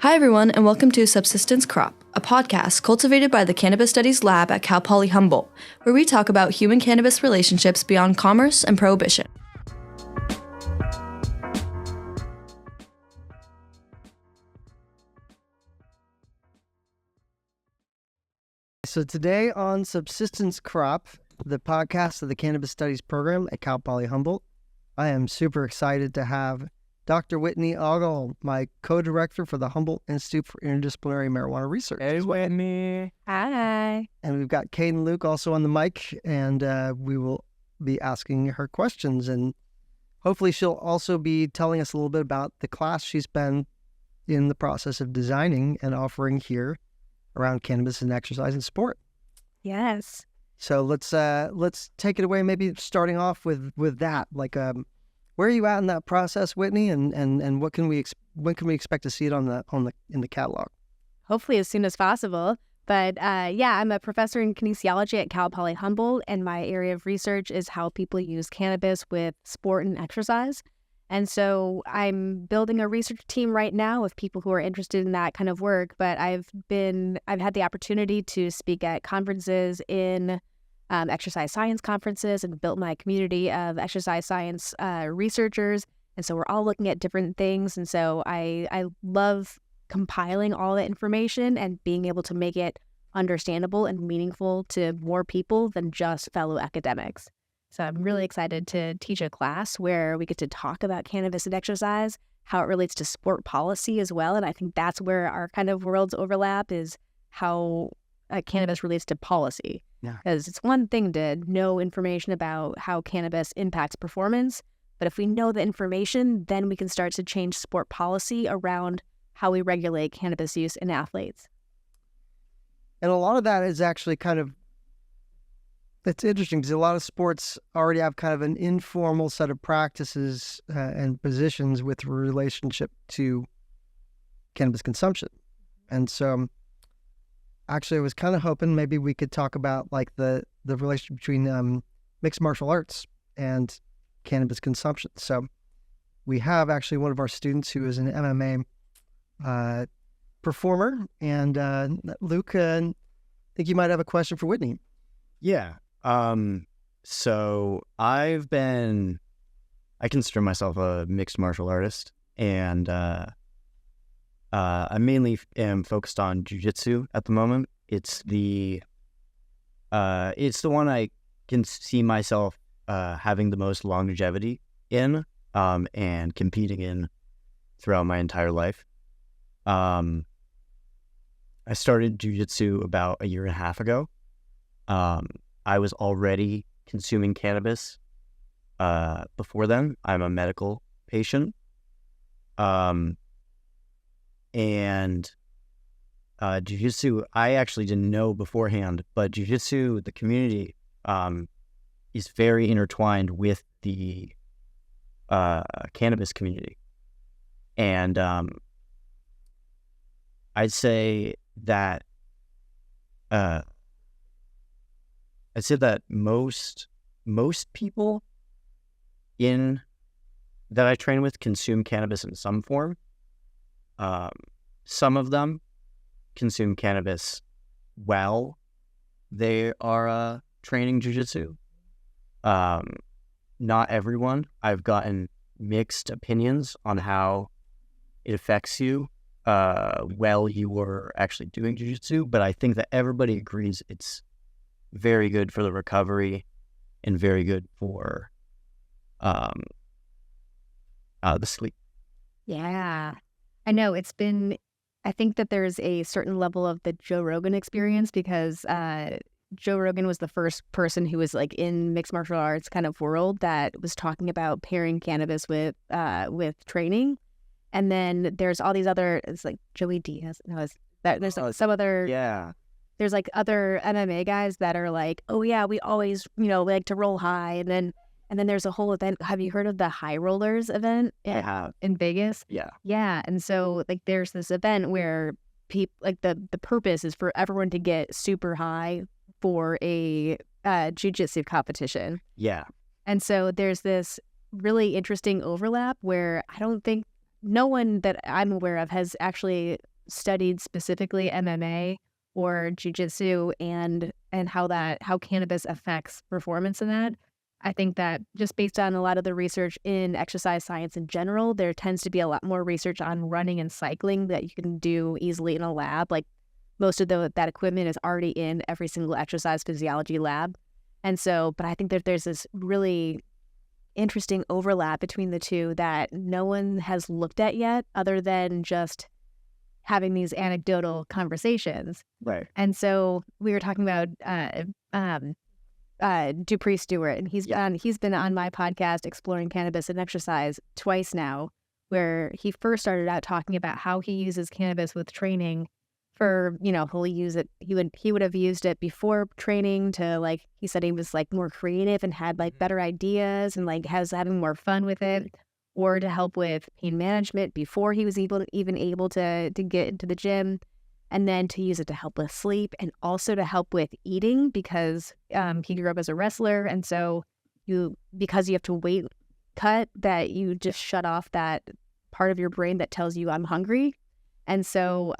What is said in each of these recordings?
Hi, everyone, and welcome to Subsistence Crop, a podcast cultivated by the Cannabis Studies lab at Cal Poly Humboldt, where we talk about human cannabis relationships beyond commerce and prohibition. So today on Subsistence Crop, the podcast of the Cannabis Studies program at Cal Poly Humboldt, I am super excited to have Dr. Whitney Ogle, my co-director for the Humboldt Institute for Interdisciplinary Marijuana Research. Hey, Whitney. Hi. And we've got Kaiden Luke also on the mic, and we will be asking her questions. And hopefully she'll also be telling us a little bit about the class she's been in the process of designing and offering here around cannabis and exercise and sport. Yes. So let's take it away. Maybe starting off with that, like where are you at in that process, Whitney, and when can we expect to see it in the catalog? Hopefully as soon as possible. But I'm a professor in kinesiology at Cal Poly Humboldt, and my area of research is how people use cannabis with sport and exercise. And so I'm building a research team right now of people who are interested in that kind of work. But I've had the opportunity to speak at conferences in exercise science conferences and built my community of exercise science researchers. And so we're all looking at different things. And so I love compiling all the information and being able to make it understandable and meaningful to more people than just fellow academics. So I'm really excited to teach a class where we get to talk about cannabis and exercise, how it relates to sport policy as well. And I think that's where our kind of worlds overlap, is how cannabis relates to policy. Because it's one thing to know information about how cannabis impacts performance, but if we know the information, then we can start to change sport policy around how we regulate cannabis use in athletes. And a lot of that is actually it's interesting because a lot of sports already have kind of an informal set of practices and positions with relationship to cannabis consumption. And so actually, I was kind of hoping maybe we could talk about like the relationship between mixed martial arts and cannabis consumption. So we have actually one of our students who is an MMA performer, and Luke, I think you might have a question for Whitney. Yeah. So I consider myself a mixed martial artist, and I mainly am focused on jiu-jitsu at the moment. It's the one I can see myself having the most longevity in, and competing in throughout my entire life. I started jiu-jitsu about a year and a half ago. I was already consuming cannabis before then. I'm a medical patient. And jiu-jitsu, I actually didn't know beforehand, but jiu-jitsu, the community, is very intertwined with the cannabis community. And I'd say that most people that I train with consume cannabis in some form. Some of them consume cannabis while they are training jiu-jitsu. Not everyone. I've gotten mixed opinions on how it affects you while you were actually doing jiu-jitsu, but I think that everybody agrees it's very good for the recovery and very good for the sleep. Yeah. I know I think that there's a certain level of the Joe Rogan experience, because Joe Rogan was the first person who was like in mixed martial arts kind of world that was talking about pairing cannabis with training. And then there's all these other, it's like Joey Diaz. No, there's some other, yeah. There's like other MMA guys that are like, oh yeah, we always, like to roll high. And then there's a whole event. Have you heard of the High Rollers event? I have. In Vegas? Yeah. Yeah. And so like there's this event where people, like the purpose is for everyone to get super high for a jiu-jitsu competition. Yeah. And so there's this really interesting overlap where I don't think no one that I'm aware of has actually studied specifically MMA or jiu-jitsu and how cannabis affects performance in that. I think that just based on a lot of the research in exercise science in general, there tends to be a lot more research on running and cycling that you can do easily in a lab. Like most of that equipment is already in every single exercise physiology lab. And so, but I think that there's this really interesting overlap between the two that no one has looked at yet other than just having these anecdotal conversations. Right. And so we were talking about Dupree Stewart, and he's been on my podcast Exploring Cannabis and Exercise twice now, where he first started out talking about how he uses cannabis with training for, he'll use it, he would have used it before training to, like, he said he was like more creative and had like better ideas and like having more fun with it, or to help with pain management before he was able to get into the gym. And then to use it to help with sleep and also to help with eating because he grew up as a wrestler. And so because you have to weight cut, that you just shut off that part of your brain that tells you I'm hungry. And so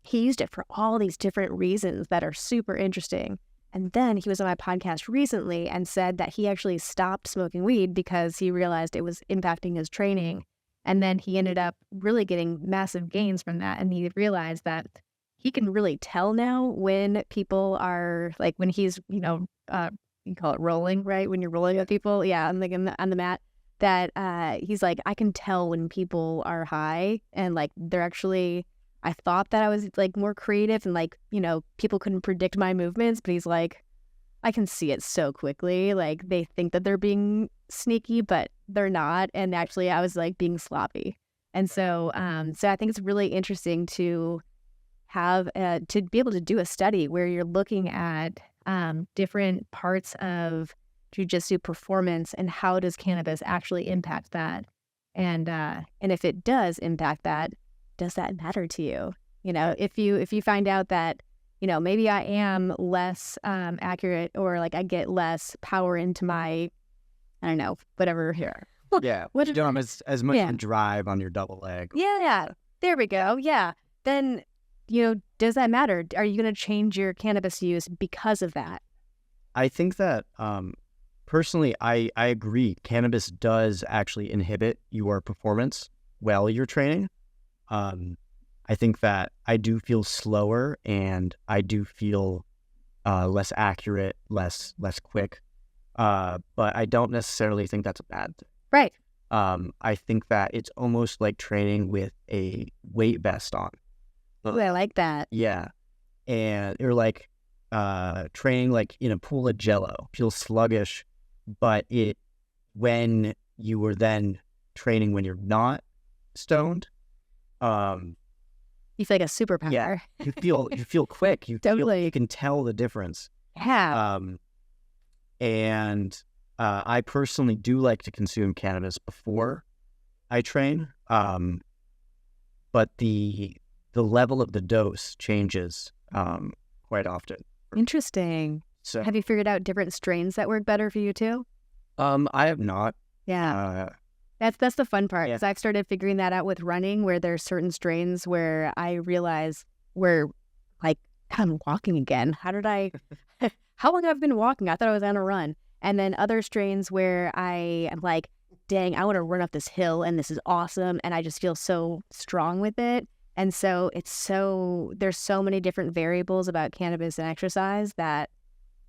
he used it for all these different reasons that are super interesting. And then he was on my podcast recently and said that he actually stopped smoking weed because he realized it was impacting his training. And then he ended up really getting massive gains from that. And he realized that he can really tell now when people are like, when he's, you call it rolling, right? When you're rolling with people. Yeah. On the mat, that he's like, I can tell when people are high and like, they're actually, I thought that I was like more creative and like, people couldn't predict my movements, but he's like, I can see it so quickly. Like they think that they're being sneaky, but they're not. And actually I was like being sloppy. And so, so I think it's really interesting to have, to be able to do a study where you're looking at different parts of jiu-jitsu performance and how does cannabis actually impact that? And if it does impact that, does that matter to you? If you find out that, maybe I am less accurate or like I get less power into my, I don't know, whatever here. Yeah. You don't have as much drive on your double leg. Yeah. There we go. Yeah. Then, does that matter? Are you going to change your cannabis use because of that? I think that personally, I agree. Cannabis does actually inhibit your performance while you're training. I think that I do feel slower and I do feel less accurate, less quick. But I don't necessarily think that's a bad thing. Right. I think that it's almost like training with a weight vest on. Ooh, I like that. Yeah. And you're like training like in a pool of Jello. Feels sluggish, but when you were then training when you're not stoned, you feel like a superpower. Yeah, you feel quick. You can tell the difference. Yeah. And I personally do like to consume cannabis before I train. But the level of the dose changes quite often. Interesting. So have you figured out different strains that work better for you too? I have not. Yeah. That's the fun part, because Yeah. I've started figuring that out with running, where there's certain strains where I realize where, like, I'm walking again. How long have I been walking? I thought I was on a run. And then other strains where I am like, dang, I want to run up this hill and this is awesome. And I just feel so strong with it. And so there's so many different variables about cannabis and exercise that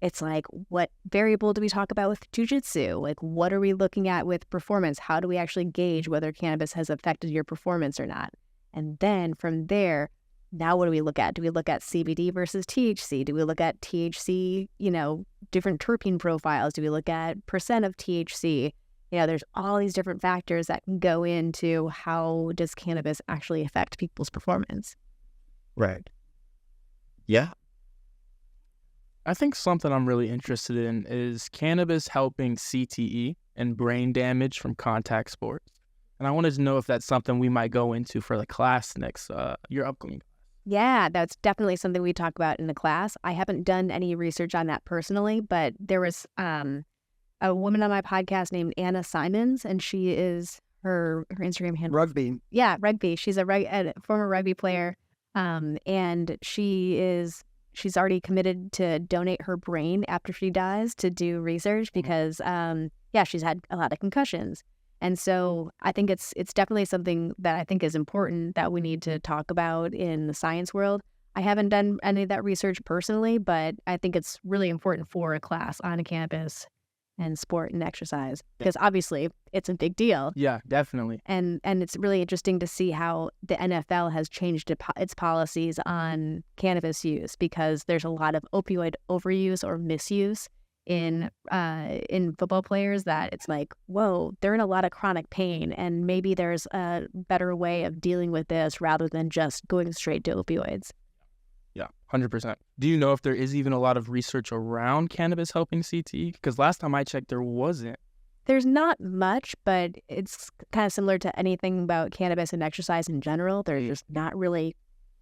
it's like, what variable do we talk about with jiu-jitsu? Like, what are we looking at with performance? How do we actually gauge whether cannabis has affected your performance or not? And then from there, now what do we look at? Do we look at CBD versus THC? Do we look at THC, different terpene profiles? Do we look at percent of THC? There's all these different factors that can go into how does cannabis actually affect people's performance. Right. Yeah. I think something I'm really interested in is cannabis helping CTE and brain damage from contact sports. And I wanted to know if that's something we might go into for the class next, your upcoming. Yeah, that's definitely something we talk about in the class. I haven't done any research on that personally, but there was a woman on my podcast named Anna Simons, and her Instagram handle. Rugby. Yeah, rugby. She's a former rugby player, and she's already committed to donate her brain after she dies to do research because she's had a lot of concussions. And so I think it's definitely something that I think is important that we need to talk about in the science world. I haven't done any of that research personally, but I think it's really important for a class on campus and sport and exercise because obviously it's a big deal. Yeah, definitely. And it's really interesting to see how the NFL has changed its policies on cannabis use because there's a lot of opioid overuse or misuse in football players that it's like, whoa, they're in a lot of chronic pain and maybe there's a better way of dealing with this rather than just going straight to opioids. Yeah, 100%. Do you know if there is even a lot of research around cannabis helping CTE? Because last time I checked, there wasn't. There's not much, but it's kind of similar to anything about cannabis and exercise in general. There's just not really,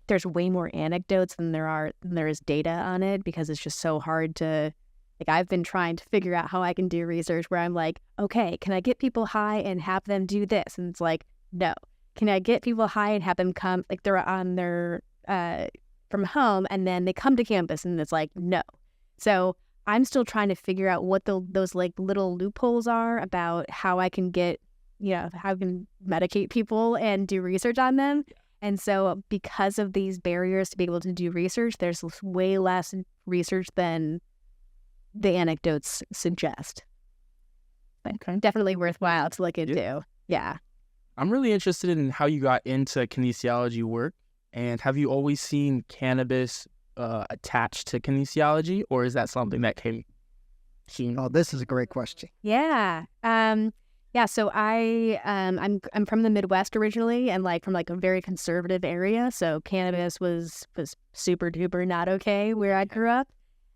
there's way more anecdotes than there is data on it because it's just so hard to, like I've been trying to figure out how I can do research where I'm like, okay, can I get people high and have them do this? And it's like, no. Can I get people high and have them come, like they're on their, from home and then they come to campus and it's like, no. So I'm still trying to figure out what those like little loopholes are about how I can get, how I can medicate people and do research on them. And so because of these barriers to be able to do research, there's way less research than the anecdotes suggest. But definitely worthwhile to look into. Yeah. I'm really interested in how you got into kinesiology work. And have you always seen cannabis attached to kinesiology, or is that something that came soon? Oh, this is a great question. Yeah. So I'm from the Midwest originally, and from a very conservative area. So cannabis was super duper not okay where I grew up.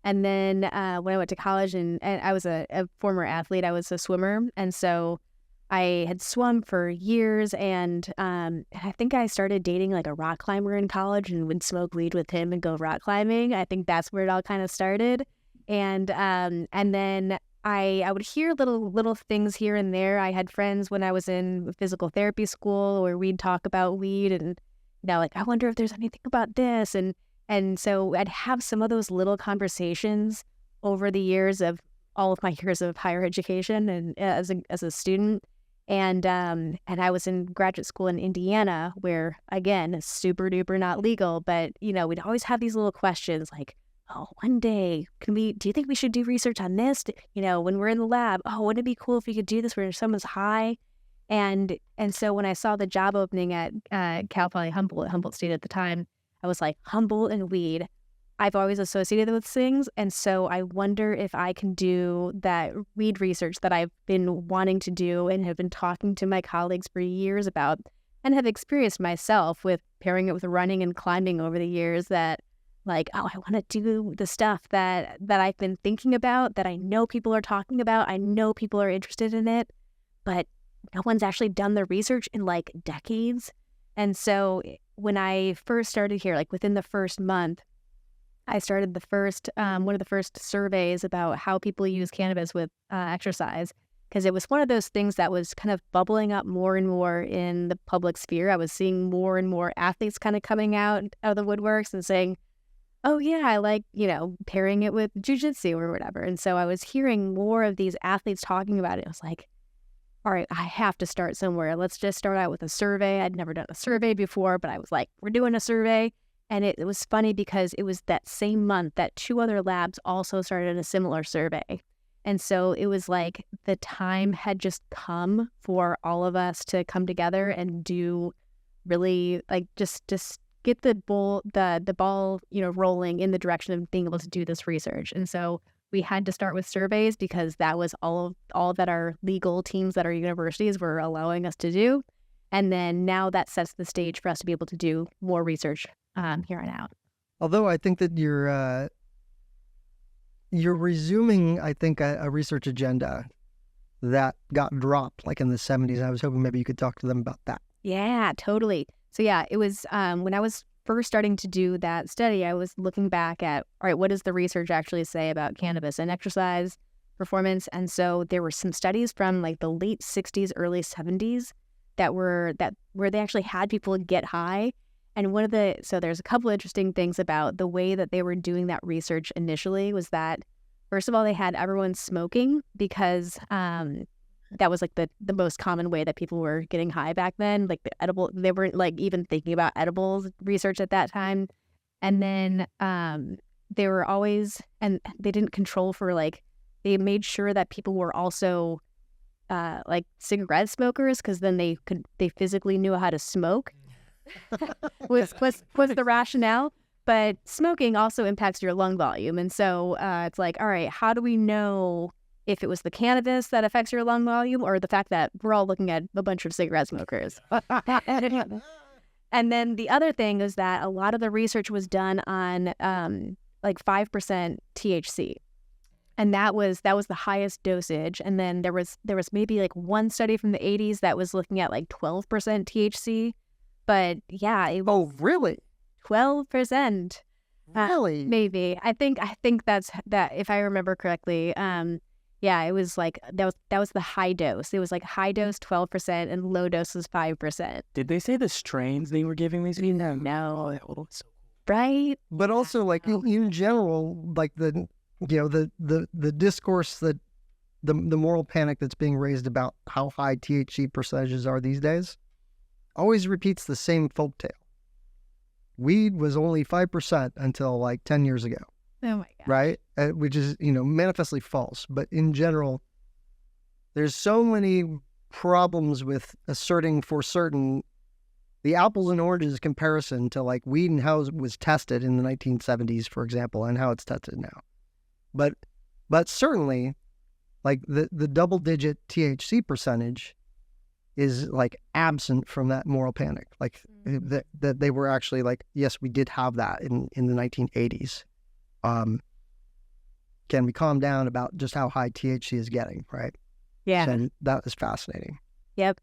And then when I went to college, and I was a former athlete, I was a swimmer, and so I had swum for years, and I think I started dating a rock climber in college and would smoke weed with him and go rock climbing. I think that's where it all kind of started. And then I would hear little things here and there. I had friends when I was in physical therapy school where we'd talk about weed and, I wonder if there's anything about this. And so I'd have some of those little conversations over the years of all of my years of higher education and as a student. And I was in graduate school in Indiana where, again, super duper not legal, but, we'd always have these little questions like, oh, one day, do you think we should do research on this? When we're in the lab, oh, wouldn't it be cool if we could do this where someone's high? And so when I saw the job opening at Cal Poly Humboldt, Humboldt State at the time, I was like, Humboldt and weed. I've always associated with things, and so I wonder if I can do that weed research that I've been wanting to do and have been talking to my colleagues for years about and have experienced myself with pairing it with running and climbing over the years that, I want to do the stuff that I've been thinking about, that I know people are talking about, I know people are interested in it, but no one's actually done the research in, decades. And so when I first started here, within the first month, I started the first one of the first surveys about how people use cannabis with exercise, because it was one of those things that was kind of bubbling up more and more in the public sphere. I was seeing more and more athletes kind of coming out of the woodworks and saying, oh yeah, I like, pairing it with jiu-jitsu or whatever. And so I was hearing more of these athletes talking about it. I was like, all right, I have to start somewhere. Let's just start out with a survey. I'd never done a survey before, but I was like, we're doing a survey. And it was funny because it was that same month that 2 other labs also started a similar survey. And so it was like the time had just come for all of us to come together and do really just get the ball, rolling in the direction of being able to do this research. And so we had to start with surveys because that was all that our legal teams at our universities were allowing us to do. And then now that sets the stage for us to be able to do more research here on out. Although I think that you're resuming, I think, a research agenda that got dropped in the 70s. I was hoping maybe you could talk to them about that. Yeah, totally. So yeah, it was when I was first starting to do that study, I was looking back at, all right, what does the research actually say about cannabis and exercise performance? And so there were some studies from the late 60s, early 70s where they actually had people get high. And so there's a couple interesting things about the way that they were doing that research initially was that, first of all, they had everyone smoking because that was like the most common way that people were getting high back then. Like they weren't like even thinking about edibles research at that time. And then they were always, and they didn't control for like, they made sure that people were also like cigarette smokers, because then they physically knew how to smoke. was the rationale. But smoking also impacts your lung volume, and so it's like, all right, how do we know if it was the cannabis that affects your lung volume or the fact that we're all looking at a bunch of cigarette smokers? And then the other thing is that a lot of the research was done on like 5% THC. And that was the highest dosage. And then there was maybe like one study from the 80s that was looking at like 12% THC. But yeah, it was really? 12%. Really? Maybe. I think that's that, if I remember correctly. Yeah, it was like that was the high dose. It was like high dose 12% and low dose was 5%. Did they say the strains they were giving these people? No. Oh, Right? But also, like in general, like the discourse that the moral panic that's being raised about how high THC percentages are these days always repeats the same folktale. Weed was only 5% until like 10 years ago. Oh my God. Right? Which is, manifestly false. But in general, there's so many problems with asserting for certain the apples and oranges comparison to like weed and how it was tested in the 1970s, for example, and how it's tested now. But certainly, like the double-digit THC percentage is like absent from that moral panic. Like that they were actually like, yes, we did have that in the 1980s. Can we calm down about just how high THC is getting, right? Yeah. So that is fascinating. Yep.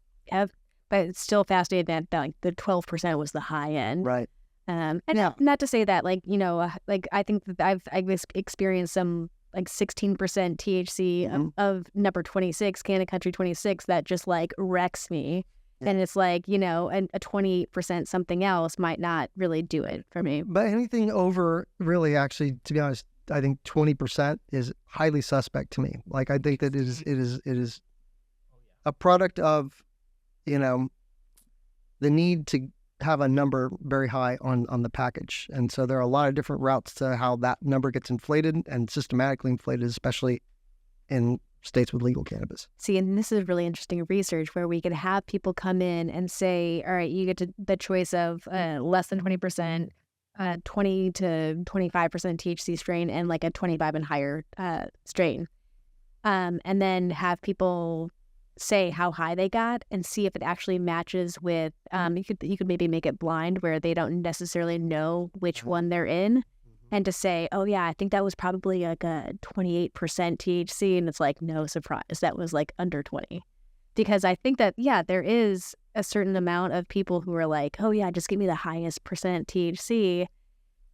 But it's still fascinating that like the 12% was the high end. Right. And not to say that like, like I think that I've experienced some like 16% THC of number 26, Canada Country 26, that just like wrecks me. Yeah. And it's like, a 28% something else might not really do it for me. But anything over, really, actually, to be honest, I think 20% is highly suspect to me. Like, I think that it is a product of, the need to have a number very high on the package. And so there are a lot of different routes to how that number gets inflated and systematically inflated, especially in states with legal cannabis. See, and this is really interesting research where we could have people come in and say, all right, you get the choice of less than 20%, 20 to 25% THC strain, and like a 25 and higher strain. And then have people say how high they got and see if it actually matches with, you could maybe make it blind where they don't necessarily know which one they're in. And to say, oh yeah, I think that was probably like a 28% THC. And it's like, no surprise, that was like under 20. Because I think that, yeah, there is a certain amount of people who are like, oh yeah, just give me the highest percent THC.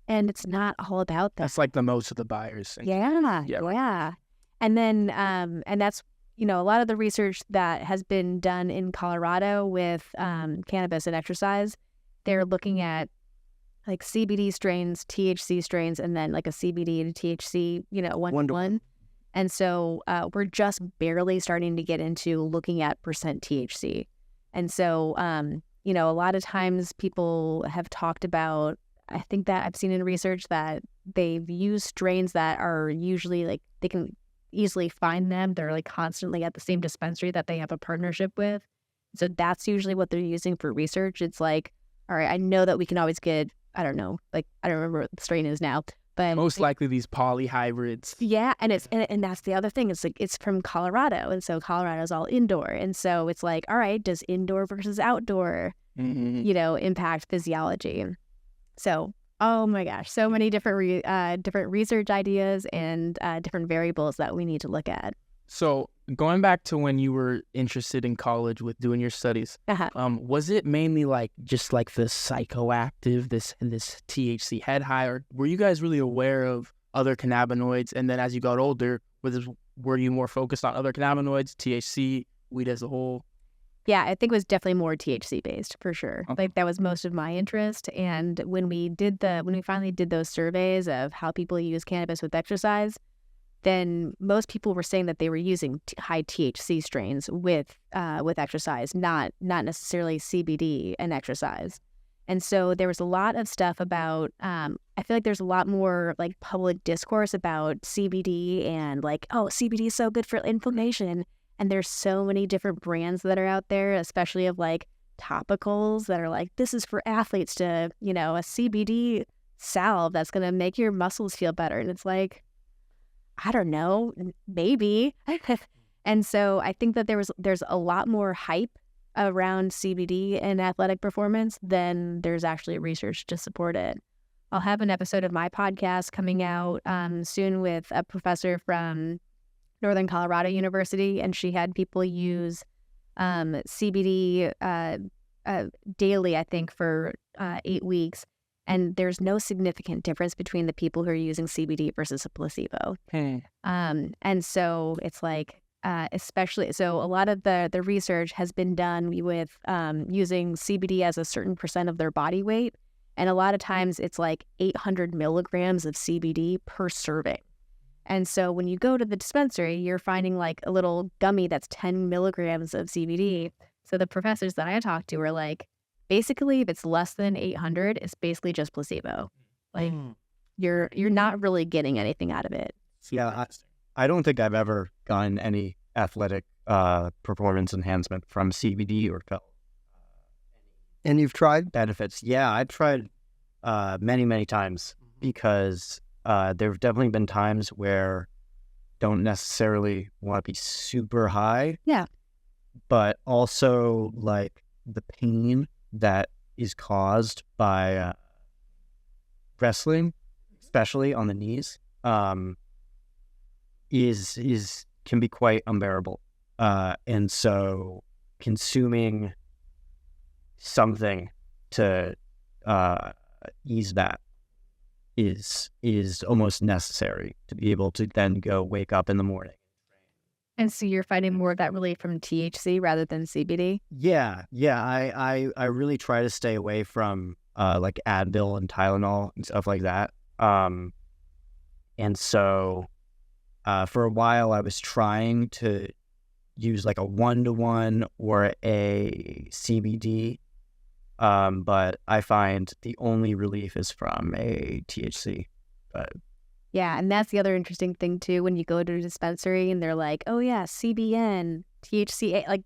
And it's not all about that. That's like the most of the buyers. Yeah. And then, and that's, a lot of the research that has been done in Colorado with cannabis and exercise, they're looking at like CBD strains, THC strains, and then like a CBD to THC, 1-to-1. And so we're just barely starting to get into looking at percent THC. And so, a lot of times people have talked about, I think that I've seen in research that they've used strains that are usually like, they can easily find them. They're like constantly at the same dispensary that they have a partnership with. So that's usually what they're using for research. It's like, all right, I know that we can always get, I don't know, like I don't remember what the strain is now, but most likely these polyhybrids. Yeah, and that's the other thing. It's like it's from Colorado, and so Colorado's all indoor, and so it's like, all right, does indoor versus outdoor, impact physiology? So, oh my gosh, so many different different research ideas and different variables that we need to look at. So going back to when you were interested in college with doing your studies, was it mainly like just like the psychoactive, this THC head high, or were you guys really aware of other cannabinoids? And then as you got older, were you more focused on other cannabinoids, THC, weed as a whole? Yeah, I think it was definitely more THC based for sure. Okay. Like that was most of my interest. And when we finally did those surveys of how people use cannabis with exercise, then most people were saying that they were using high THC strains with exercise, not necessarily CBD and exercise. And so there was a lot of stuff about, I feel like there's a lot more like public discourse about CBD and like, oh, CBD is so good for inflammation. And there's so many different brands that are out there, especially of like topicals that are like, this is for athletes to, a CBD salve that's going to make your muscles feel better. And it's like, I don't know, maybe. And so I think that there's a lot more hype around CBD and athletic performance than there's actually research to support it. I'll have an episode of my podcast coming out soon with a professor from Northern Colorado University, and she had people use CBD daily, I think, for 8 weeks. And there's no significant difference between the people who are using CBD versus a placebo. And so it's like, especially, so a lot of the research has been done with using CBD as a certain percent of their body weight. And a lot of times it's like 800 milligrams of CBD per serving. And so when you go to the dispensary, you're finding like a little gummy that's 10 milligrams of CBD. So the professors that I talked to were like, basically, if it's less than 800, it's basically just placebo. Like you're not really getting anything out of it. Yeah, I don't think I've ever gotten any athletic performance enhancement from CBD or felt And you've tried? benefits. Yeah, I've tried many, many times because there have definitely been times where don't necessarily want to be super high. Yeah. But also like the pain that is caused by wrestling, especially on the knees, can be quite unbearable. And so consuming something to ease that is almost necessary to be able to then go wake up in the morning. And so you're finding more of that relief from THC rather than CBD? Yeah. I really try to stay away from like Advil and Tylenol and stuff like that. And so for a while I was trying to use like a 1-to-1 or a CBD, but I find the only relief is from a THC. But Yeah, and that's the other interesting thing too. When you go to a dispensary and they're like, "Oh yeah, CBN, THC, like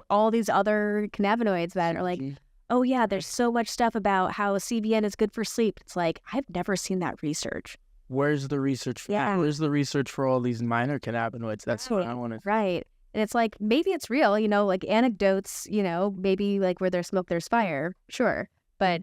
all these other cannabinoids that are like, oh yeah, there's so much stuff about how CBN is good for sleep." It's like I've never seen that research. Where's the research for that? Where's the research for all these minor cannabinoids? That's what I want to. Right. And it's like, maybe it's real, like anecdotes, maybe like where there's smoke, there's fire. Sure. But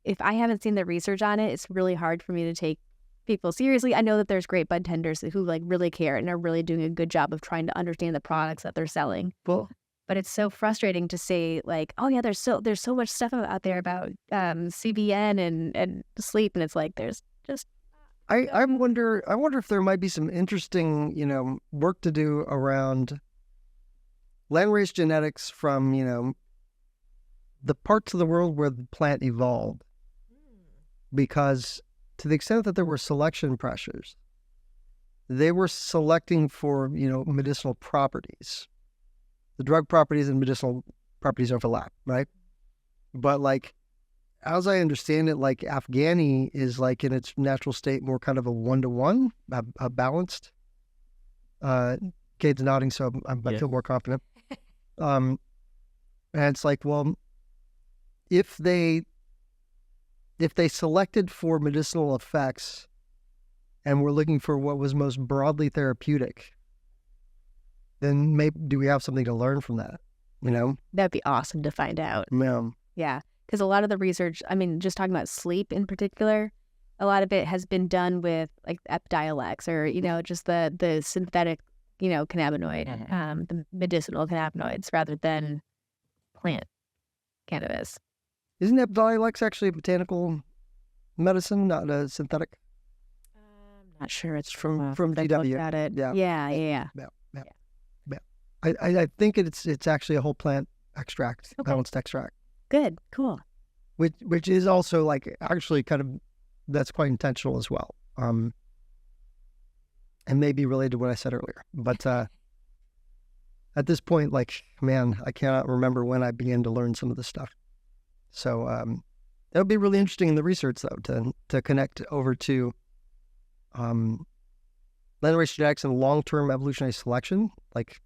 if I haven't seen the research on it, it's really hard for me to take people seriously. I know that there's great bud tenders who like really care and are really doing a good job of trying to understand the products that they're selling. Well, but it's so frustrating to say like, oh yeah, there's so much stuff out there about CBN and sleep, and it's like there's just. I wonder if there might be some interesting, work to do around landrace genetics from, the parts of the world where the plant evolved. Because to the extent that there were selection pressures, they were selecting for, medicinal properties. The drug properties and medicinal properties overlap, right? But like, as I understand it, like Afghani is like in its natural state more kind of a 1-to-1, a balanced. Kate's nodding, so I feel more confident. And it's like, well, if they selected for medicinal effects and were looking for what was most broadly therapeutic, then maybe do we have something to learn from that? That'd be awesome to find out. Yeah. Because a lot of the research, just talking about sleep in particular, a lot of it has been done with like Epidiolex or, just the synthetic, cannabinoid, the medicinal cannabinoids rather than plant cannabis. Isn't Epidiolex actually a botanical medicine, not a synthetic? I'm not sure. It's from GW. GW. At it. Yeah. Yeah. I think it's actually a whole plant extract, Okay. balanced extract, Good. Cool. which is also like actually kind of, that's quite intentional as well. And maybe related to what I said earlier. But at this point, like, man, I cannot remember when I began to learn some of this stuff. So that would be really interesting in the research, though, to connect over to linear-race genetics and long-term evolutionary selection. Like,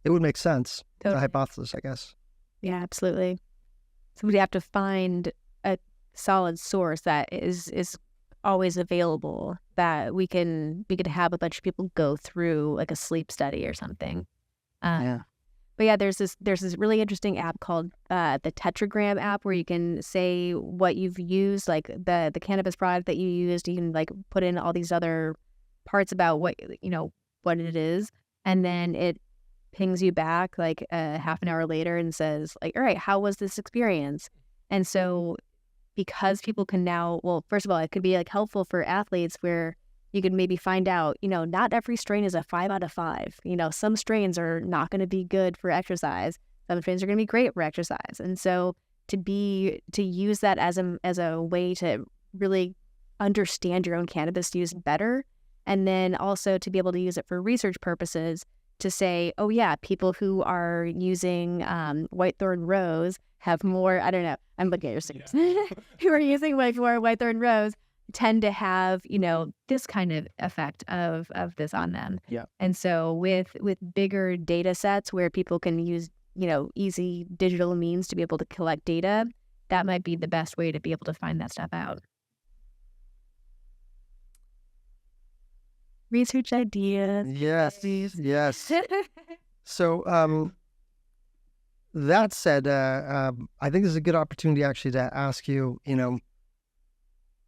it would make sense. It's a Totally. hypothesis, I guess. Yeah, absolutely. So we have to find a solid source that is always available, that we could have a bunch of people go through, like a sleep study or something. Yeah. But yeah, there's this really interesting app called the Tetragram app, where you can say what you've used, like the cannabis product that you used. You can like put in all these other parts about what it is, and then it pings you back like half an hour later and says like, all right, how was this experience? And so because people can now, well, first of all, it could be like helpful for athletes where you could maybe find out, not every strain is a 5 out of 5. Some strains are not going to be good for exercise. Some strains are going to be great for exercise. And so to use that as a way to really understand your own cannabis use better, and then also to be able to use it for research purposes, to say, oh yeah, people who are using whitethorn rose have more, I don't know, I'm looking at your stickers, who are using more whitethorn rose tend to have, this kind of effect of this on them. Yeah. And so with bigger data sets where people can use, easy digital means to be able to collect data, that might be the best way to be able to find that stuff out. Research ideas. Yes. So that said, I think this is a good opportunity actually to ask you,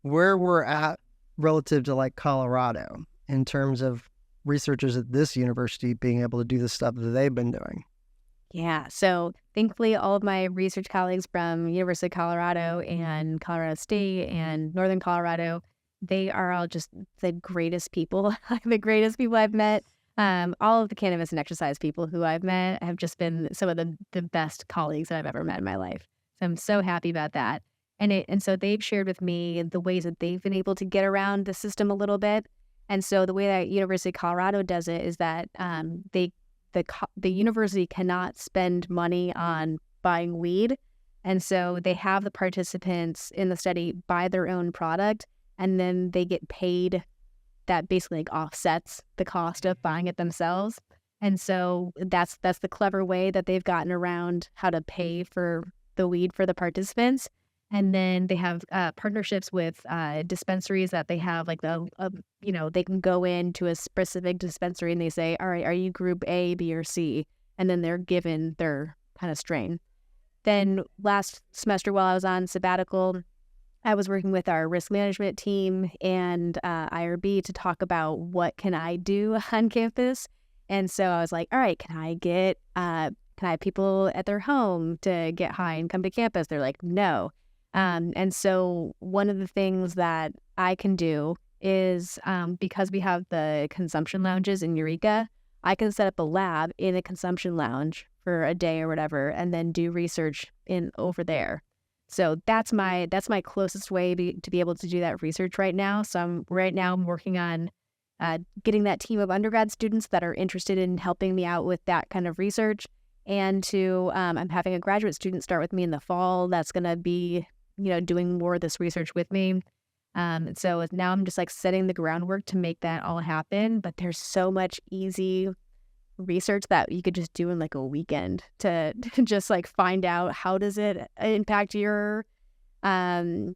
where we're at relative to like Colorado in terms of researchers at this university being able to do the stuff that they've been doing. Yeah. So thankfully, all of my research colleagues from University of Colorado and Colorado State and Northern Colorado, they are all just the greatest people, the greatest people I've met. All of the cannabis and exercise people who I've met have just been some of the best colleagues that I've ever met in my life. So I'm so happy about that. And so they've shared with me the ways that they've been able to get around the system a little bit. And so the way that University of Colorado does it is that the university cannot spend money on buying weed. And so they have the participants in the study buy their own product, and then they get paid. That basically like offsets the cost of buying it themselves. And so that's the clever way that they've gotten around how to pay for the weed for the participants. And then they have partnerships with dispensaries that they have, like they can go into a specific dispensary and they say, all right, are you group A, B, or C? And then they're given their kind of strain. Then last semester while I was on sabbatical, I was working with our risk management team and IRB to talk about what can I do on campus. And so I was like, all right, can I have people at their home to get high and come to campus? They're like, no. And so one of the things that I can do is because we have the consumption lounges in Eureka, I can set up a lab in a consumption lounge for a day or whatever, and then do research over there. So that's my closest way to be able to do that research right now. So I'm working on getting that team of undergrad students that are interested in helping me out with that kind of research, and I'm having a graduate student start with me in the fall that's going to be doing more of this research with me. So now I'm just like setting the groundwork to make that all happen. But there's so much easy research that you could just do in like a weekend to just like find out how does it impact your high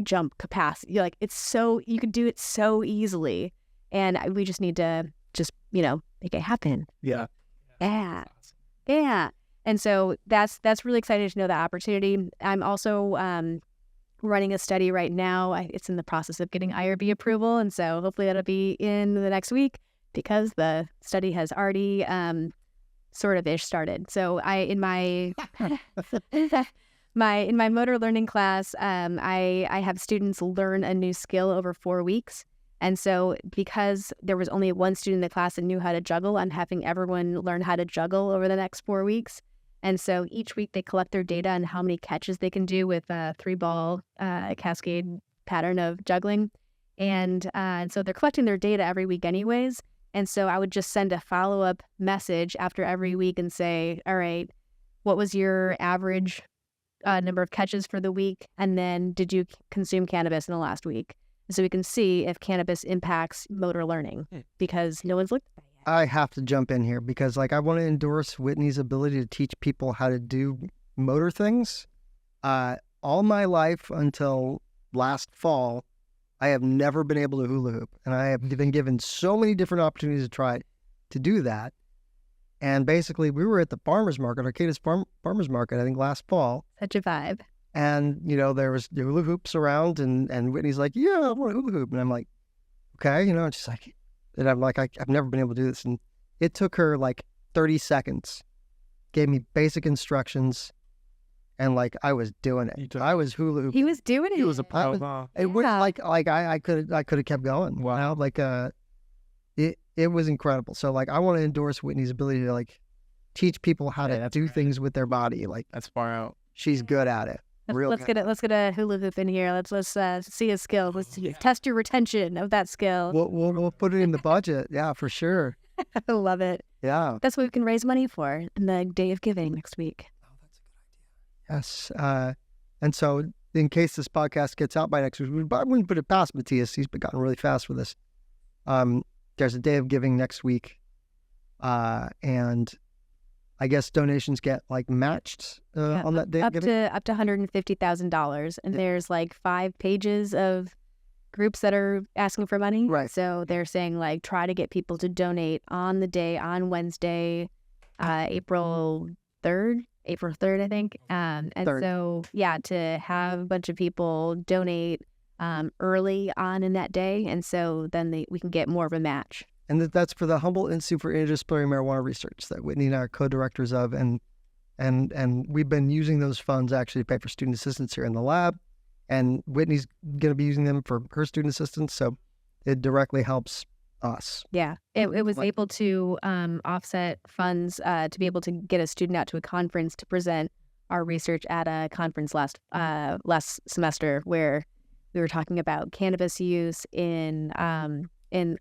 jump capacity. Like you could do it so easily, and we just need to just make it happen. Yeah. And so that's really exciting to know that opportunity. I'm also running a study right now. It's in the process of getting IRB approval, and so hopefully that'll be in the next week, because the study has already sort of started. So in my motor learning class, I have students learn a new skill over 4 weeks. And so because there was only one student in the class that knew how to juggle, I'm having everyone learn how to juggle over the next 4 weeks. And so each week they collect their data on how many catches they can do with a 3-ball cascade pattern of juggling. And so they're collecting their data every week anyways. And so I would just send a follow-up message after every week and say, all right, what was your average number of catches for the week? And then did you consume cannabis in the last week? So we can see if cannabis impacts motor learning, because no one's looked at that yet. I have to jump in here because I want to endorse Whitney's ability to teach people how to do motor things. All my life until last fall, I have never been able to hula hoop. And I have been given so many different opportunities to try to do that. And basically, we were at the farmer's market, Arcadis farmer's market, I think last fall. Such a vibe. And, there was the hula hoops around, and Whitney's like, yeah, I want a hula hoop. And I'm like, okay, and she's like, and I'm like, I've never been able to do this. And it took her like 30 seconds, gave me basic instructions, and like I was doing it. I was hula hoop. He was doing it. He was a pro. It was like I could have kept going. Wow. Like it was incredible. So like I want to endorse Whitney's ability to like teach people how to do things with their body. Like That's far out. she's good at it. Let's get a hula hoop in here. Let's see his skill. Let's test your retention of that skill. We'll put it in the budget. Yeah, for sure. I love it. Yeah. That's what we can raise money for in the Day of Giving next week. Yes. And so in case this podcast gets out by next week, but I wouldn't put it past Matthias. He's been gotten really fast with this. There's a Day of Giving next week. And I guess donations get like matched on that day. Up to $150,000, and there's like 5 pages of groups that are asking for money. Right. So they're saying like try to get people to donate on the day on Wednesday, April 3rd, I think. And 3rd. So to have a bunch of people donate early on in that day, and so then we can get more of a match. And that's for the Humboldt Institute for Interdisciplinary Marijuana Research that Whitney and I are co-directors of. And we've been using those funds actually to pay for student assistants here in the lab. And Whitney's going to be using them for her student assistants. So it directly helps us. Yeah. It was able to offset funds to be able to get a student out to a conference to present our research at a conference last semester where we were talking about cannabis use in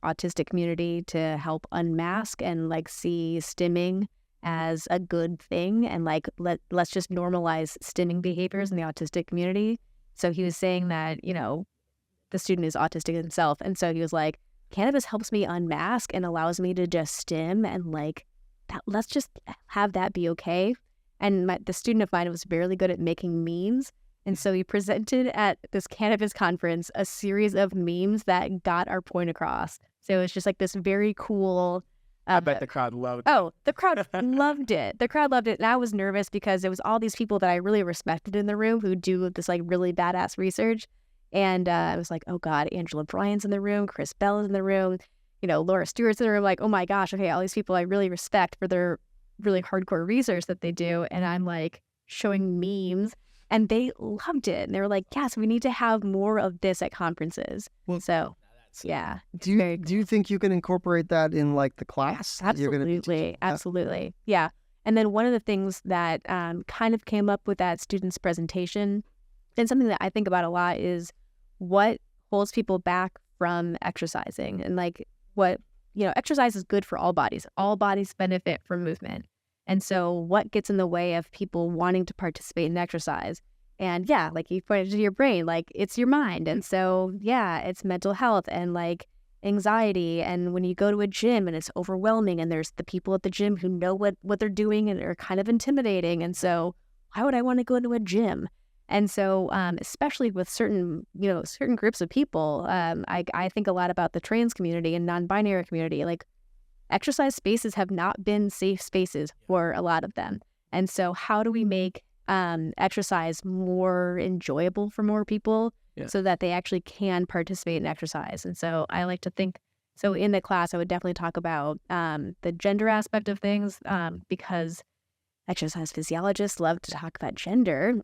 autistic community to help unmask and like see stimming as a good thing, and like let's just normalize stimming behaviors in the autistic community. So he was saying that the student is autistic himself, and so he was like, cannabis helps me unmask and allows me to just stim, and like that, let's just have that be okay. And the student of mine was really good at making memes. And so he presented at this cannabis conference a series of memes that got our point across. So it's just like this very cool. I bet the crowd loved it. Oh, the crowd loved it. The crowd loved it. And I was nervous because there was all these people that I really respected in the room who do this like really badass research. And I was like, oh God, Angela Bryan's in the room. Chris Bell is in the room. Laura Stewart's in the room. Like, oh my gosh, okay, all these people I really respect for their really hardcore research that they do. And I'm like showing memes. And they loved it. And they were like, yes, we need to have more of this at conferences. Well, so, yeah. Do you think you can incorporate that in like the class? Absolutely. Absolutely. Yeah. And then one of the things that kind of came up with that student's presentation, and something that I think about a lot, is what holds people back from exercising. And like exercise is good for all bodies. All bodies benefit from movement. And so what gets in the way of people wanting to participate in exercise? And like you pointed to your brain, like it's your mind. And so, it's mental health and like anxiety. And when you go to a gym and it's overwhelming and there's the people at the gym who know what they're doing and are kind of intimidating. And so why would I want to go to a gym? And so, especially with certain groups of people, I think a lot about the trans community and non-binary community, like exercise spaces have not been safe spaces for a lot of them. And so how do we make exercise more enjoyable for more people so that they actually can participate in exercise? And so I like to think, so in the class, I would definitely talk about the gender aspect of things because exercise physiologists love to talk about gender,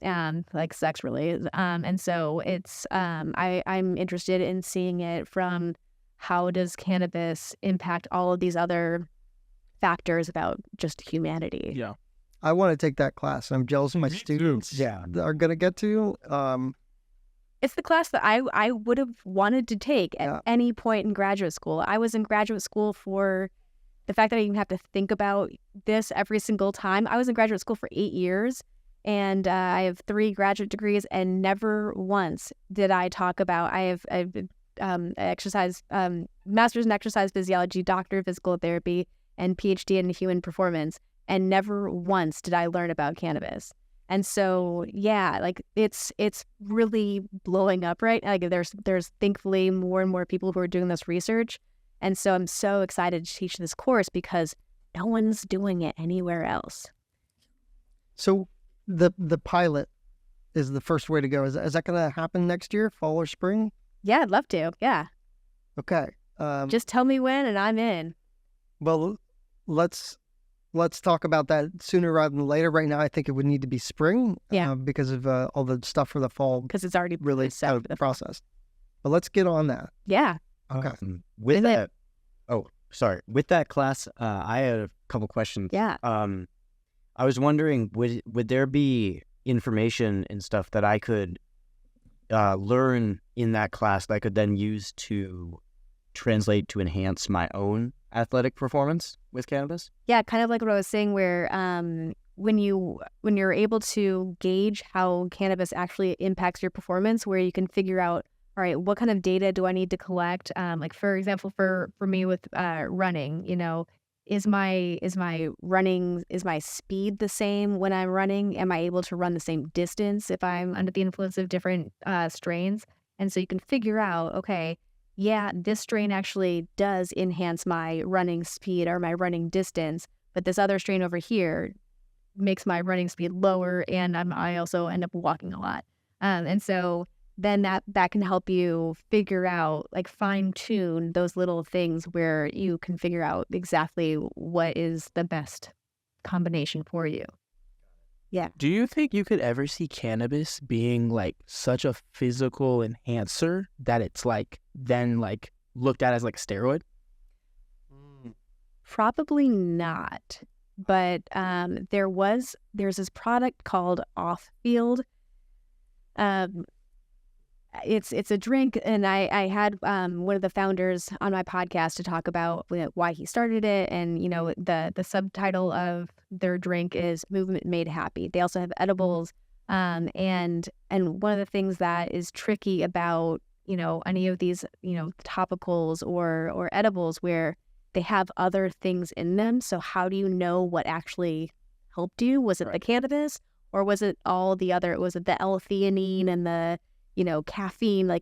like sex really. And so it's, I'm interested in seeing it from how does cannabis impact all of these other factors about just humanity. Yeah. I want to take that class. I'm jealous of my students. Yeah. That are going to get to. It's the class that I would have wanted to take at any point in graduate school. I was in graduate school for the fact that I even have to think about this every single time. I was in graduate school for 8 years, and I have 3 graduate degrees, and never once did I talk about. I've exercise, master's in exercise physiology, doctor of physical therapy, and PhD in human performance, and never once did I learn about cannabis. And so, yeah, like it's really blowing up, right? Like there's thankfully more and more people who are doing this research. And so I'm so excited to teach this course because no one's doing it anywhere else. So the pilot is the first way to go. Is that going to happen next year, fall or spring? Yeah, I'd love to. Yeah. Okay. Just tell me when and I'm in. Well, let's talk about that sooner rather than later. Right now, I think it would need to be spring. Yeah. Because of all the stuff for the fall. Because it's already really set out of the process. But let's get on that. Yeah. Okay. With that class, I had a couple questions. Yeah. I was wondering, would there be information and stuff that I could learn in that class that I could then use to translate to enhance my own athletic performance with cannabis? Yeah, kind of like what I was saying, where when you're able to gauge how cannabis actually impacts your performance, where you can figure out, all right, what kind of data do I need to collect? Like for example, for me with running, is my speed the same when I'm running? Am I able to run the same distance if I'm under the influence of different strains? And so you can figure out, okay, yeah, this strain actually does enhance my running speed or my running distance, but this other strain over here makes my running speed lower, and I also end up walking a lot. And so then that can help you figure out, like fine tune those little things where you can figure out exactly what is the best combination for you. Yeah. Do you think you could ever see cannabis being like such a physical enhancer that it's like then like looked at as like a steroid? Probably not. But there's this product called Off Field. It's a drink, and I had one of the founders on my podcast to talk about why he started it, and the subtitle of their drink is Movement Made Happy. They also have edibles, and one of the things that is tricky about any of these topicals or edibles where they have other things in them. So how do you know what actually helped you? Was it the cannabis, or was it all the other? Was it the L-theanine and the caffeine?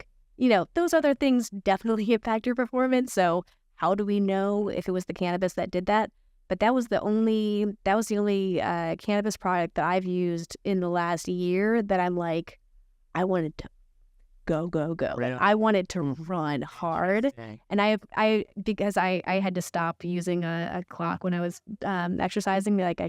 Those other things definitely impact your performance. So how do we know if it was the cannabis that did that? But that was the only cannabis product that I've used in the last year that I'm like, I wanted to go. Right. I wanted to run hard. And because I had to stop using a clock when I was exercising. Like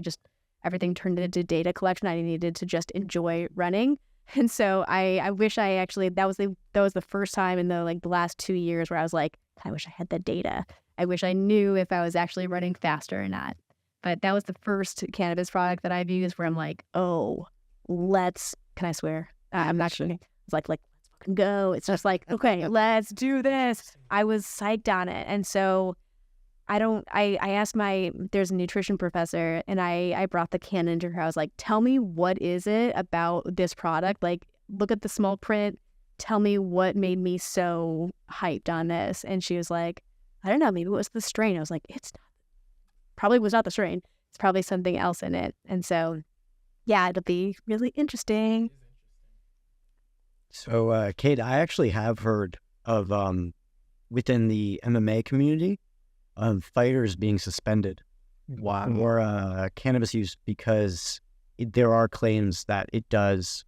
everything turned into data collection. I needed to just enjoy running. And so I wish I actually, that was the first time in the last 2 years where I was like, I wish I had the data. I wish I knew if I was actually running faster or not. But that was the first cannabis product that I've used where I'm like, oh, can I swear? I'm not sure. It's like, let's fucking go. It's just like, okay, let's do this. I was psyched on it. And so I asked there's a nutrition professor, and I brought the can into her. I was like, tell me, what is it about this product? Like, look at the small print. Tell me what made me so hyped on this. And she was like, I don't know, maybe it was the strain. I was like, probably was not the strain. It's probably something else in it. And so, yeah, it'll be really interesting. So, Kaiden, I actually have heard of within the MMA community of fighters being suspended for cannabis use because there are claims that it does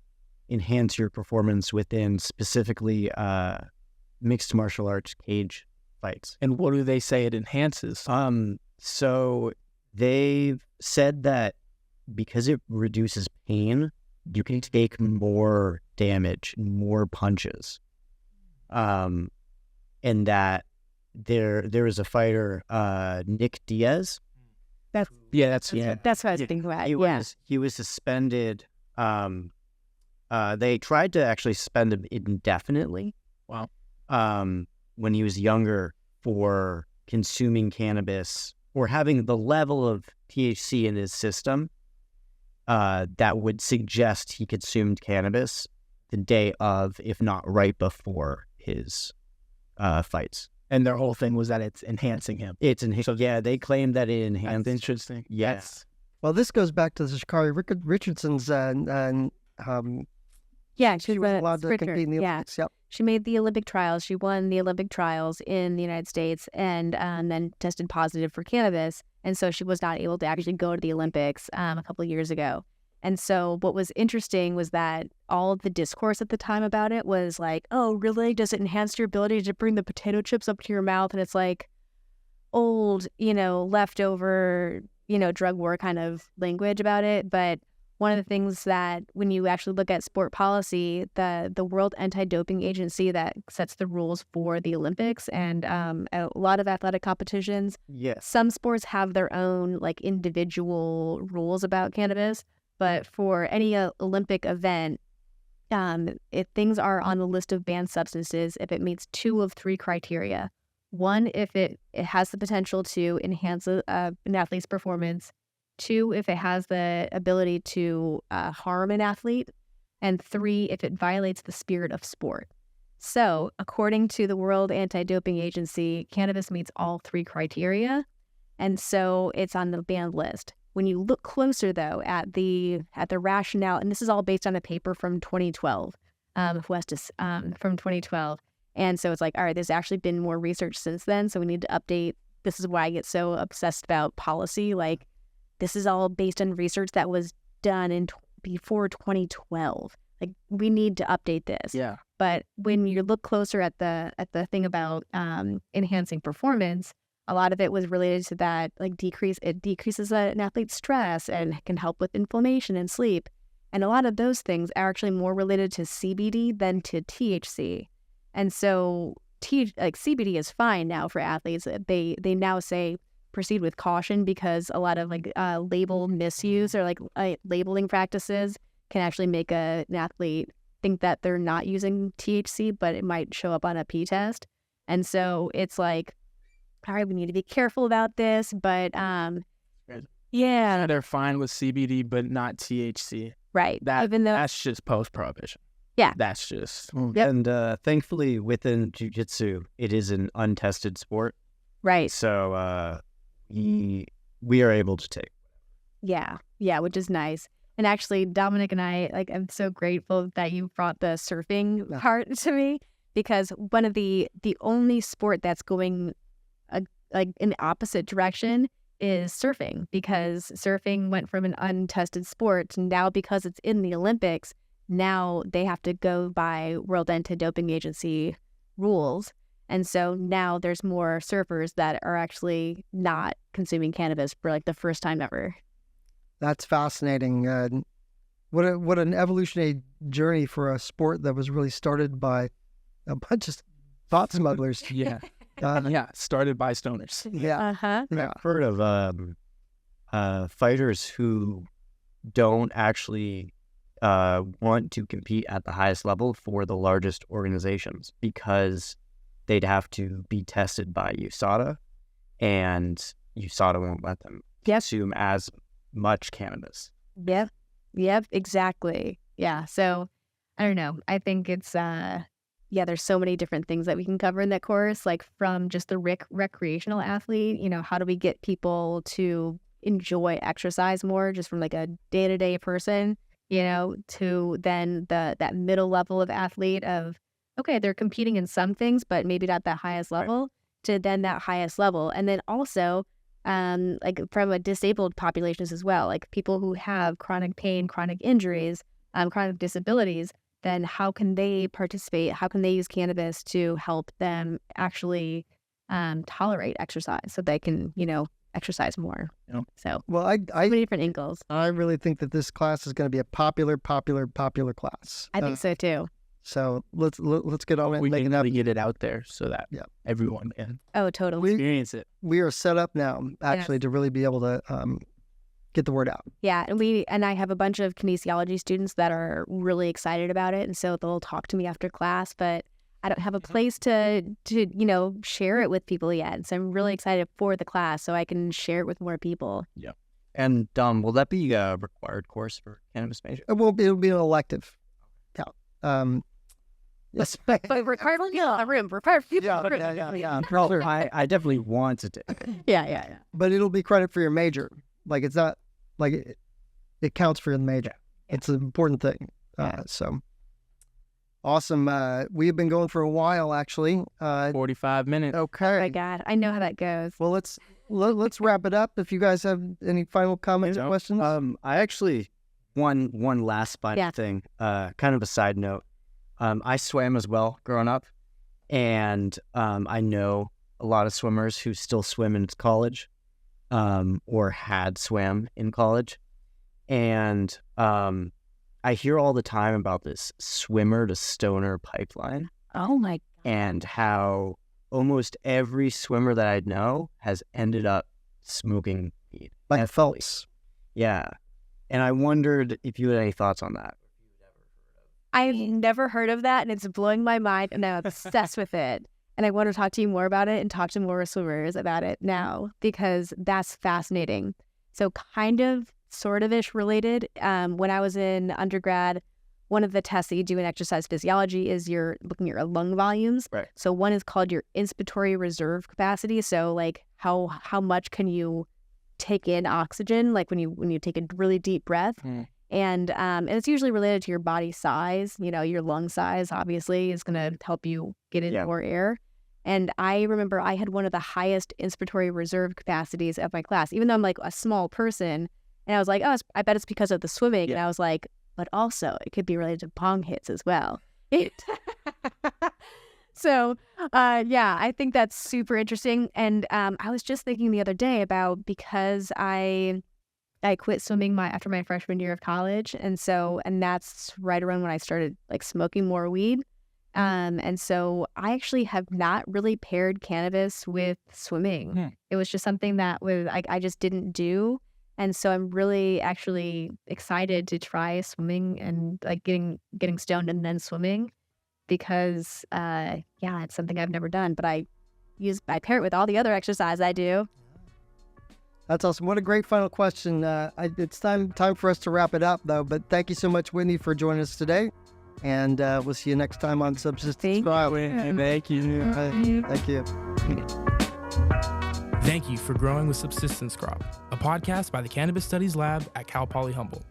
enhance your performance within specifically mixed martial arts cage fights. And what do they say it enhances? So they've said that because it reduces pain, you can take more damage, more punches, and that there was a fighter, Nick Diaz. That's That's what I was thinking about. He was suspended. They tried to actually suspend him indefinitely. Wow. When he was younger for consuming cannabis or having the level of THC in his system that would suggest he consumed cannabis the day of, if not right before his fights. And their whole thing was that it's enhancing him. Yeah, they claim that it enhanced. That's interesting. Yes. Well, this goes back to the Sha'Carri Richardson's She was allowed to compete in the Olympics. Yep. She made the Olympic trials. She won the Olympic trials in the United States and then tested positive for cannabis. And so she was not able to actually go to the Olympics a couple of years ago. And so what was interesting was that all of the discourse at the time about it was like, oh, really? Does it enhance your ability to bring the potato chips up to your mouth? And it's like old, leftover, drug war kind of language about it. But one of the things that when you actually look at sport policy, the World Anti-Doping Agency that sets the rules for the Olympics and a lot of athletic competitions, Yes. some sports have their own like individual rules about cannabis. But for any Olympic event, if things are on the list of banned substances, if it meets 2 of 3 criteria, 1, if it has the potential to enhance an athlete's performance, 2, if it has the ability to harm an athlete, and 3, if it violates the spirit of sport. So, according to the World Anti-Doping Agency, cannabis meets all 3 criteria, and so it's on the banned list. When you look closer, though, at the rationale, and this is all based on a paper from 2012, from 2012, and so it's like, all right, there's actually been more research since then, so we need to update. This is why I get so obsessed about policy. Like, this is all based on research that was done before 2012. Like, we need to update this. Yeah. But when you look closer at the thing about enhancing performance, a lot of it was related to that, like it decreases an athlete's stress and can help with inflammation and sleep. And a lot of those things are actually more related to CBD than to THC. And so CBD is fine now for athletes. They now say proceed with caution because a lot of label misuse or labeling practices can actually make an athlete think that they're not using THC, but it might show up on a P test. And so it's like, all right, we need to be careful about this, but yeah. They're fine with CBD, but not THC. Right. That's just post-prohibition. Yeah. That's just... Yep. And thankfully, within jiu-jitsu, it is an untested sport. Right. So we are able to take. Yeah, which is nice. And actually, Dominic and I, I'm so grateful that you brought the surfing part to me, because one of the only sport that's going in the opposite direction is surfing, because surfing went from an untested sport to now, because it's in the Olympics, now they have to go by World Anti-Doping Agency rules. And so now there's more surfers that are actually not consuming cannabis for the first time ever. That's fascinating. What an evolutionary journey for a sport that was really started by a bunch of thought smugglers. Yeah. Started by stoners. Yeah. Uh-huh. Yeah. I've heard of fighters who don't actually want to compete at the highest level for the largest organizations because they'd have to be tested by USADA, and USADA won't let them consume as much cannabis. Yep, exactly. Yeah, so I don't know. I think it's there's so many different things that we can cover in that course, from just the recreational athlete, how do we get people to enjoy exercise more just from a day-to-day person, to then that middle level of athlete of, okay, they're competing in some things, but maybe not that highest level, to then that highest level. And then also from a disabled populations as well, people who have chronic pain, chronic injuries, chronic disabilities, then how can they participate? How can they use cannabis to help them actually tolerate exercise so they can, exercise more? Yep. So, well, so many different angles. I really think that this class is going to be a popular class. I think so too. So let's get on it and We make can it happen. really get it out there so that Yeah. everyone can Oh, totally. experience it. We are set up now, actually, to really be able to get the word out. Yeah, and I have a bunch of kinesiology students that are really excited about it, and so they'll talk to me after class, but I don't have a place to share it with people yet. So I'm really excited for the class so I can share it with more people. And will that be a required course for cannabis major? It'll be an elective. Yeah. Yes. But required a room, required people. Yeah. I definitely want to take it. Yeah. But it'll be credit for your major. Like it's not like it counts for your major. Yeah. It's an important thing. So awesome. We've been going for a while, actually. 45 minutes. Okay. Oh my God, I know how that goes. Well, let's wrap it up. If you guys have any final comments or questions. I actually one last final thing. Kind of a side note. I swam as well growing up, and I know a lot of swimmers who still swim in college, or had swam in college, and I hear all the time about this swimmer to stoner pipeline. Oh my God. And how almost every swimmer that I know has ended up smoking weed. Like Phelps. Yeah. And I wondered if you had any thoughts on that. I've never heard of that, and it's blowing my mind, and I'm obsessed with it. And I want to talk to you more about it and talk to more swimmers about it now, because that's fascinating. So kind of, sort of ish related. When I was in undergrad, one of the tests that you do in exercise physiology is you're looking at your lung volumes. Right. So one is called your inspiratory reserve capacity. So like how much can you take in oxygen, like when you take a really deep breath. And it's usually related to your body size. Your lung size obviously is going to help you get in more air. And I remember I had one of the highest inspiratory reserve capacities of my class, even though I'm like a small person. And I was like, oh, I bet it's because of the swimming. And I was like, but also it could be related to bong hits as well. So, I think that's super interesting. And I was just thinking the other day about, because I quit swimming after my freshman year of college. And that's right around when I started like smoking more weed. And so I actually have not really paired cannabis with swimming. It was just something that I just didn't do. And so I'm really actually excited to try swimming and like getting stoned and then swimming, because it's something I've never done, but I pair it with all the other exercise I do. That's awesome. What a great final question. It's time for us to wrap it up, though. But thank you so much, Whitney, for joining us today. And we'll see you next time on Subsistence. Thank you. Thank you. Thank you for growing with Subsistence Crop, a podcast by the Cannabis Studies Lab at Cal Poly Humboldt.